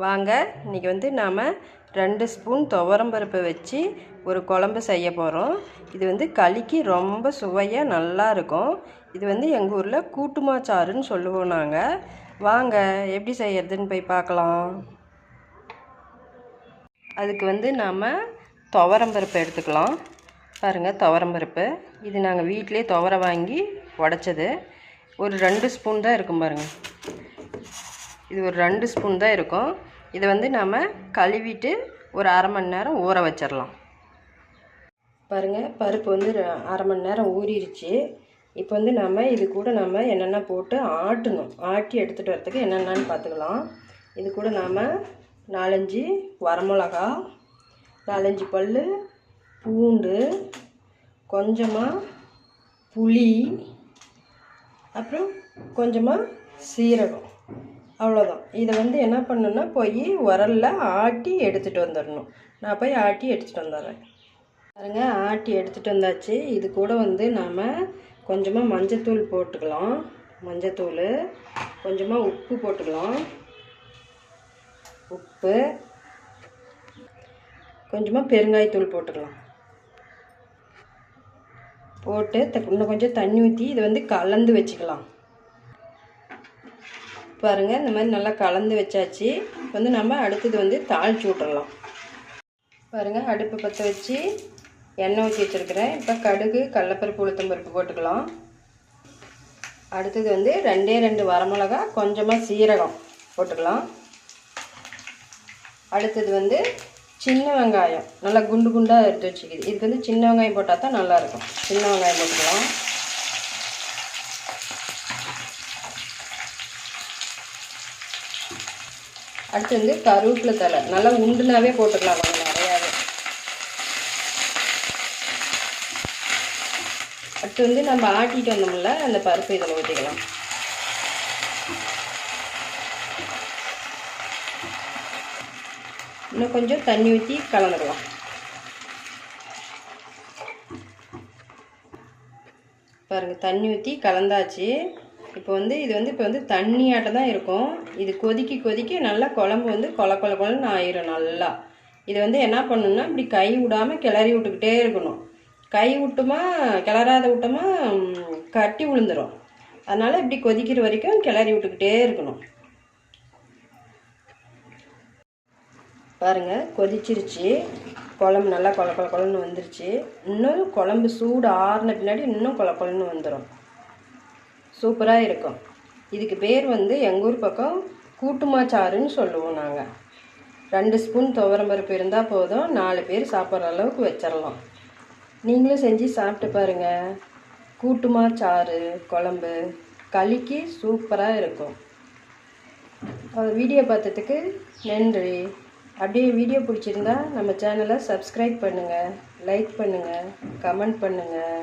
வாங்க இன்றைக்கி வந்து நாம் 2 ஸ்பூன் துவரம்பருப்பு வச்சு ஒரு குழம்பு செய்ய போகிறோம். இது வந்து களிக்கு ரொம்ப சுவையாக நல்லா இருக்கும். இது வந்து எங்கள் ஊரில் கூட்டுமாச்சாறுன்னு சொல்லுவோம் நாங்கள். வாங்க எப்படி செய்யறதுன்னு போய் பார்க்கலாம். அதுக்கு வந்து நாம் துவரம்பருப்பு எடுத்துக்கலாம். பாருங்கள், துவரம்பருப்பு இது நாங்கள் வீட்டிலே துவரை வாங்கி உடைச்சது. ஒரு 2 ஸ்பூன் தான் இருக்கும் பாருங்கள். இது ஒரு 2 ஸ்பூன் தான் இருக்கும். இதை வந்து நாம் கழுவிட்டு ஒரு அரை மணி நேரம் ஊற வச்சிடலாம். பாருங்கள், பருப்பு வந்து அரை மணி நேரம் ஊறிடுச்சு. இப்போ வந்து நம்ம இது கூட நம்ம என்னென்ன போட்டு ஆட்டணும், ஆட்டி எடுத்துகிட்டு வரத்துக்கு என்னென்னு பார்த்துக்கலாம். இது கூட நாம் 4-5 வரமிளகா, 4-5 பல் பூண்டு, கொஞ்சமாக புளி, அப்புறம் கொஞ்சமாக சீரகம், அவ்வளோதான். இதை வந்து என்ன பண்ணணுன்னா போய் உரலில் ஆட்டி எடுத்துகிட்டு வந்துடணும். நான் போய் ஆட்டி எடுத்துகிட்டு வந்துடுறேன். பாருங்க, ஆட்டி எடுத்துகிட்டு வந்தாச்சு. இது கூட வந்து நாம் கொஞ்சமாக மஞ்சத்தூள் போட்டுக்கலாம். மஞ்சத்தூள், கொஞ்சமாக உப்பு போட்டுக்கலாம். உப்பு, கொஞ்சமாக பெருங்காயத்தூள் போட்டுக்கலாம். போட்டு இன்னும் கொஞ்சம் தண்ணி ஊற்றி இதை வந்து கலந்து வச்சுக்கலாம். பாருங்கள், இந்த மாதிரி நல்லா கலந்து வச்சாச்சு. வந்து நம்ம அடுத்தது வந்து தாளிச்சு விட்டுடலாம். பாருங்கள், அடுப்பு பற்ற வச்சு எண்ணெய் ஊற்றி வச்சுருக்கிறேன். இப்போ கடுகு, கடலைப்பருப்பு, உளுத்தம்பருப்பு போட்டுக்கலாம். அடுத்தது வந்து 2 வரமிளகா, கொஞ்சமாக சீரகம் போட்டுக்கலாம். அடுத்தது வந்து சின்ன வெங்காயம் நல்லா குண்டு குண்டாக எடுத்து வச்சுக்கிது. இதுக்கு வந்து சின்ன வெங்காயம் போட்டால் தான் நல்லாயிருக்கும். சின்ன வெங்காயம் போட்டுக்கலாம். அடுத்து வந்து கருவேப்பிலை தழை நல்லா உண்டுனாவே போட்டுக்கலாம், கொஞ்சம் நிறையாவே. அடுத்து வந்து நம்ம ஆட்டிட்டு வந்தோம்ல அந்த பருப்பு இதில் ஊற்றிக்கலாம். இன்னும் கொஞ்சம் தண்ணி ஊற்றி கலந்துக்கலாம். பாருங்கள், தண்ணி ஊற்றி கலந்தாச்சு. இப்போ வந்து இது வந்து இப்போ வந்து தண்ணியாட்டம் தான் இருக்கும். இது கொதிக்க நல்லா குழம்பு வந்து கொலன்னு ஆயிரும் நல்லா. இது வந்து என்ன பண்ணணும்னா இப்படி கை விடாமல் கிளறி விட்டுக்கிட்டே இருக்கணும். கை விட்டுமா கிளறாத விட்டோமா கட்டி விழுந்துடும். அதனால் இப்படி கொதிக்கிற வரைக்கும் கிளறி விட்டுக்கிட்டே இருக்கணும். பாருங்கள், கொதிச்சிருச்சு. குழம்பு நல்லா கொலன்னு வந்துருச்சு. இன்னும் குழம்பு சூடு ஆறுன பின்னாடி இன்னும் கொலன்னு வந்துடும். சூப்பராக இருக்கும். இதுக்கு பேர் வந்து எங்கள் ஊர் பக்கம் கூட்டுமாச்சாறுன்னு சொல்லுவோம் நாங்கள். 2 ஸ்பூன் துவரம்பருப்பு இருந்தால் போதும், 4 பேர் சாப்பிட்ற அளவுக்கு வச்சிடலாம். நீங்களும் செஞ்சு சாப்பிட்டு பாருங்கள். கூட்டுமாச்சாறு குழம்பு களிக்கு சூப்பராக இருக்கும். வீடியோ பார்த்ததுக்கு நன்றி. அப்படியே வீடியோ பிடிச்சிருந்தா நம்ம சேனலை சப்ஸ்கிரைப் பண்ணுங்கள், லைக் பண்ணுங்கள், கமெண்ட் பண்ணுங்கள்.